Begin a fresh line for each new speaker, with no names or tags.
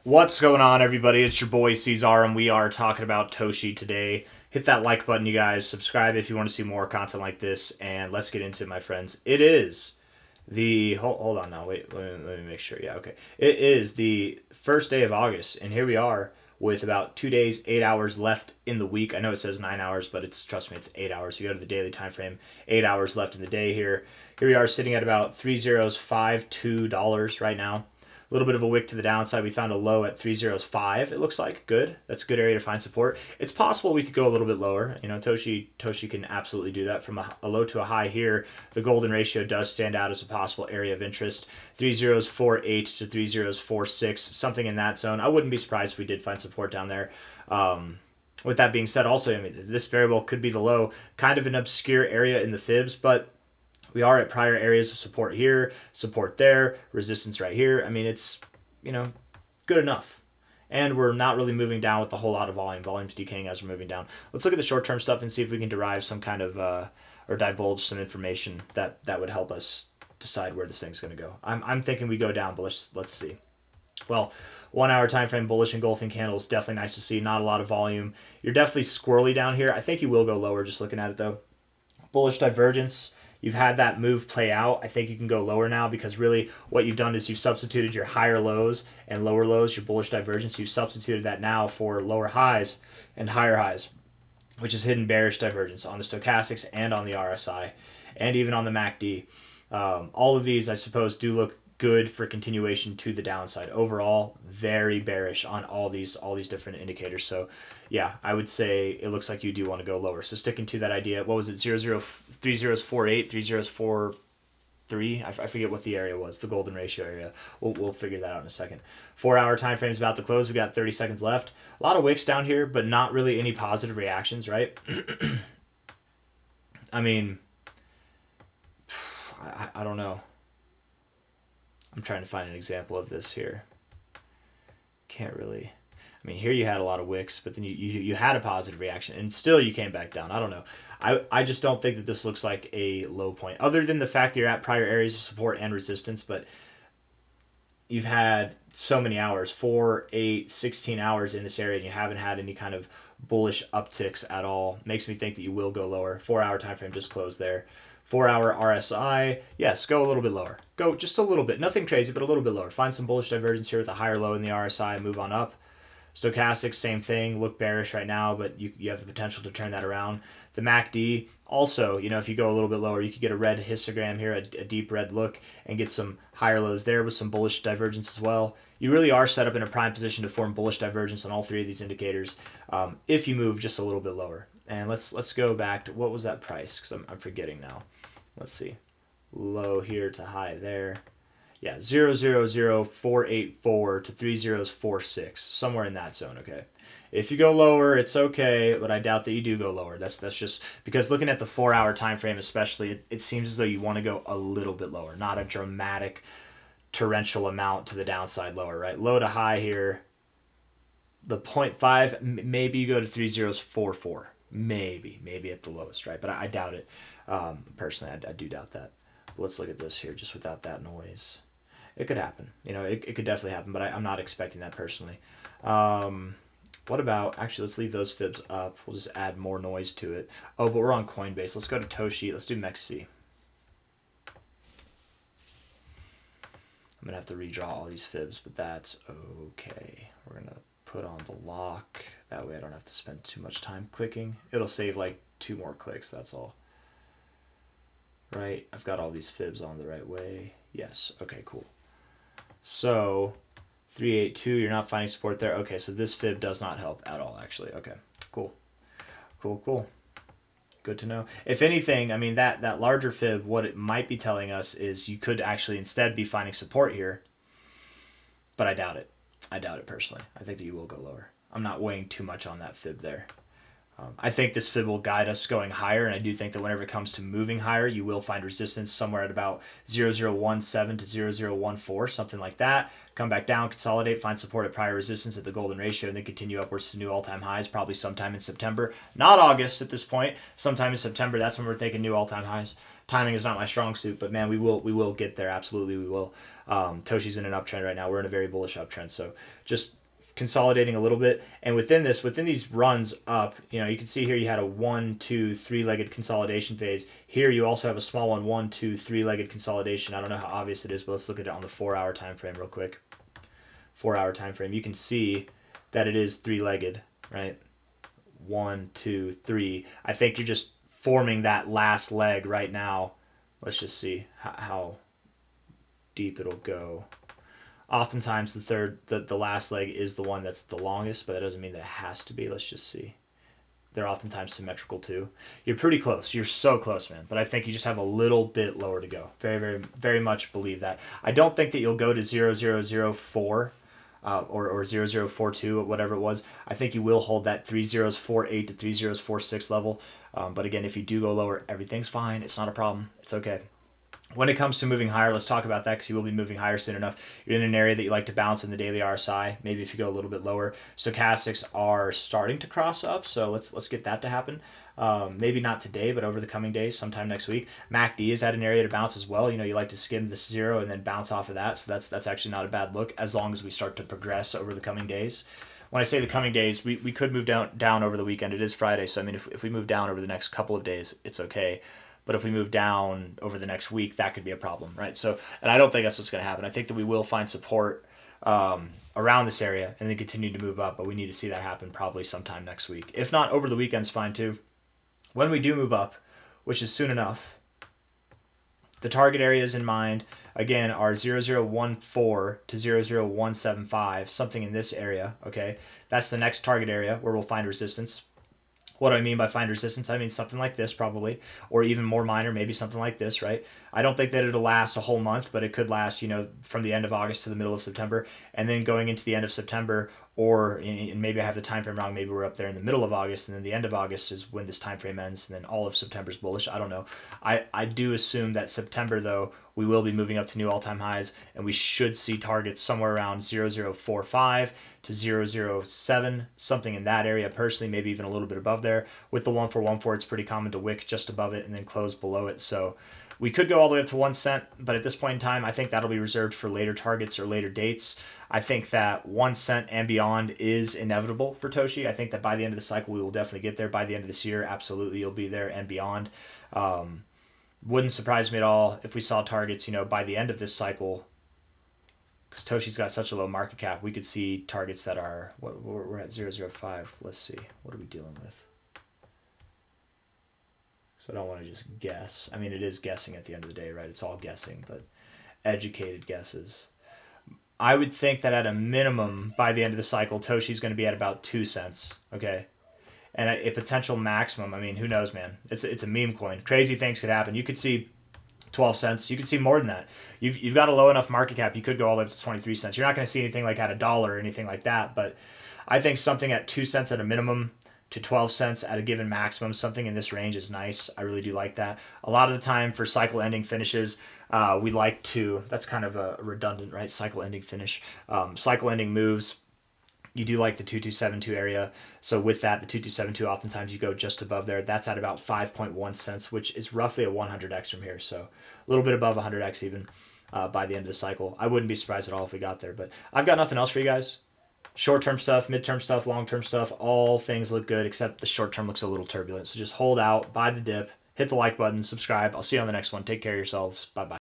What's going on, everybody? It's your boy C-Zar, and we are talking about Toshi today. Hit that like button, you guys. Subscribe if you want to see more content like this, and let's get into it, my friends. It is the hold on now. Wait, let me make sure. Yeah, okay. It is the first day of August, and here we are with about 2 days, 8 hours left in the week. I know it says 9 hours, but it's trust me, it's 8 hours. You go to the daily time frame, 8 hours left in the day here. Here we are sitting at about $3052 right now. A little bit of a wick to the downside. We found a low at 305. It looks like good. That's a good area to find support. It's possible we could go a little bit lower. You know, Toshi can absolutely do that from a low to a high here. The golden ratio does stand out as a possible area of interest. 3048 to 3046, something in that zone. I wouldn't be surprised if we did find support down there. With that being said, also, I mean, this variable could be the low, kind of an obscure area in the fibs, but we are at prior areas of support here, support there, resistance right here. I mean, it's, good enough. And we're not really moving down with a whole lot of volume. Volume's decaying as we're moving down. Let's look at the short-term stuff and see if we can derive some kind of, or divulge some information that would help us decide where this thing's going to go. I'm thinking we go down, but let's see. Well, 1 hour time frame bullish engulfing candles, definitely nice to see. Not a lot of volume. You're definitely squirrely down here. I think you will go lower just looking at it, though. Bullish divergence. You've had that move play out. I think you can go lower now because really what you've done is you've substituted your higher lows and lower lows, your bullish divergence. You've substituted that now for lower highs and higher highs, which is hidden bearish divergence on the stochastics and on the RSI and even on the MACD. All of these, I suppose, do look good for continuation to the downside. Overall, very bearish on all these different indicators. So yeah, I would say it looks like you do want to go lower. So sticking to that idea, what was it? 3048, 3043. I forget what the area was, the golden ratio area. We'll figure that out in a second. 4 hour time frame is about to close. We got 30 seconds left. A lot of wicks down here, but not really any positive reactions, right? I mean, I don't know. I'm trying to find an example of this here. Can't really. I mean, here you had a lot of wicks, but then you had a positive reaction, and still you came back down. I don't know. I just don't think that this looks like a low point, other than the fact that you're at prior areas of support and resistance, but you've had so many hours, 4, 8, 16 hours in this area, and you haven't had any kind of bullish upticks at all. Makes me think that you will go lower. 4 hour time frame just closed there. 4 hour RSI, yes, go a little bit lower. Go just a little bit. Nothing crazy, but a little bit lower. Find some bullish divergence here with a higher low in the RSI and move on up. Stochastics, same thing. Look bearish right now, but you have the potential to turn that around. The MACD, also, if you go a little bit lower, you could get a red histogram here, a deep red look, and get some higher lows there with some bullish divergence as well. You really are set up in a prime position to form bullish divergence on all three of these indicators if you move just a little bit lower. And let's go back to, what was that price? Because I'm forgetting now. Let's see. Low here to high there. Yeah, 000484 to 3046, somewhere in that zone, okay? If you go lower, it's okay, but I doubt that you do go lower. That's just because looking at the 4 hour time frame especially, it seems as though you want to go a little bit lower, not a dramatic torrential amount to the downside lower, right? Low to high here. The 0.5, maybe you go to 3044. Maybe at the lowest, right? But I doubt it. Personally, I do doubt that. But let's look at this here, just without that noise. It could happen. It could definitely happen, but I'm not expecting that personally. What about, actually, let's leave those fibs up. We'll just add more noise to it. Oh, but we're on Coinbase. Let's go to Toshi. Let's do MEXC. I'm going to have to redraw all these fibs, but that's okay. We're going to put on the lock. That way I don't have to spend too much time clicking. It'll save like 2 more clicks, that's all. Right, I've got all these fibs on the right way. Yes, okay, cool. So 382, you're not finding support there. Okay, so this fib does not help at all, actually. Okay, cool. Good to know. If anything, I mean, that larger fib, what it might be telling us is you could actually instead be finding support here, but I doubt it. I doubt it personally. I think that you will go lower. I'm not weighing too much on that fib there. I think this fib will guide us going higher, and I do think that whenever it comes to moving higher, you will find resistance somewhere at about 0017 to 0014, something like that. Come back down, consolidate, find support at prior resistance at the golden ratio, and then continue upwards to new all-time highs, probably sometime in September. Not August at this point. Sometime in September, that's when we're thinking new all-time highs. Timing is not my strong suit, but man, we will get there. Absolutely, we will. Toshi's in an uptrend right now. We're in a very bullish uptrend. So just consolidating a little bit, and within these runs up, you can see here you had a 1, 2, 3-legged consolidation phase. Here you also have a small one, 1, 2, 3-legged consolidation. I don't know how obvious it is, but let's look at it on the 4-hour time frame real quick. 4-hour time frame. You can see that it is 3-legged, right? 1, 2, 3. I think you're just forming that last leg right now. Let's just see how deep it'll go. Oftentimes the last leg is the one that's the longest, but that doesn't mean that it has to be. Let's just see. They're oftentimes symmetrical too. You're pretty close. You're so close, man. But I think you just have a little bit lower to go. Very, very, very much believe that. I don't think that you'll go to 0004 or 0042 or whatever it was. I think you will hold that 3048 to 3046 level. But again, if you do go lower, everything's fine. It's not a problem. It's okay. When it comes to moving higher, let's talk about that because you will be moving higher soon enough. You're in an area that you like to bounce in the daily RSI. Maybe if you go a little bit lower. Stochastics are starting to cross up, so let's get that to happen. Maybe not today, but over the coming days, sometime next week. MACD is at an area to bounce as well. You like to skim this 0 and then bounce off of that, so that's actually not a bad look as long as we start to progress over the coming days. When I say the coming days, we could move down over the weekend. It is Friday, so I mean, if we move down over the next couple of days, it's okay. But if we move down over the next week, that could be a problem, right? So, and I don't think that's what's going to happen. I think that we will find support around this area and then continue to move up, but we need to see that happen probably sometime next week. If not, over the weekend's fine too. When we do move up, which is soon enough, the target areas in mind, again, are 0014 to 00175, something in this area, okay? That's the next target area where we'll find resistance. What do I mean by find resistance? I mean something like this probably, or even more minor, maybe something like this, right? I don't think that it'll last a whole month, but it could last, from the end of August to the middle of September, and then going into the end of September, or and maybe I have the time frame wrong. Maybe we're up there in the middle of August, and then the end of August is when this time frame ends, and then all of September's bullish. I don't know. I do assume that September, though, we will be moving up to new all-time highs, and we should see targets somewhere around 0045 to 007, something in that area personally, maybe even a little bit above there. With the 1414, it's pretty common to wick just above it and then close below it. So we could go all the way up to 1 cent, but at this point in time, I think that'll be reserved for later targets or later dates. I think that 1 cent and beyond is inevitable for Toshi. I think that by the end of the cycle, we will definitely get there. By the end of this year, absolutely, you'll be there and beyond. Wouldn't surprise me at all if we saw targets, by the end of this cycle, because Toshi's got such a low market cap, we could see targets that are, we're at 005. Let's see. What are we dealing with? So I don't want to just guess. I mean, it is guessing at the end of the day, right? It's all guessing, but educated guesses. I would think that at a minimum, by the end of the cycle, Toshi's going to be at about 2 cents, okay? And a potential maximum, I mean, who knows, man? It's a meme coin. Crazy things could happen. You could see 12 cents. You could see more than that. You've got a low enough market cap, you could go all the way up to 23 cents. You're not going to see anything like at $1 or anything like that, but I think something at 2 cents at a minimum to 12 cents at a given maximum, something in this range is nice. I really do like that. A lot of the time for cycle ending finishes, we like to, that's kind of a redundant, right? Cycle ending finish. Cycle ending moves, you do like the 2272 area. So with that, the 2272, oftentimes you go just above there. That's at about 5.1 cents, which is roughly a 100x from here. So a little bit above 100x even by the end of the cycle. I wouldn't be surprised at all if we got there, but I've got nothing else for you guys. Short-term stuff, mid-term stuff, long-term stuff, all things look good except the short-term looks a little turbulent. So just hold out, buy the dip, hit the like button, subscribe. I'll see you on the next one. Take care of yourselves. Bye-bye.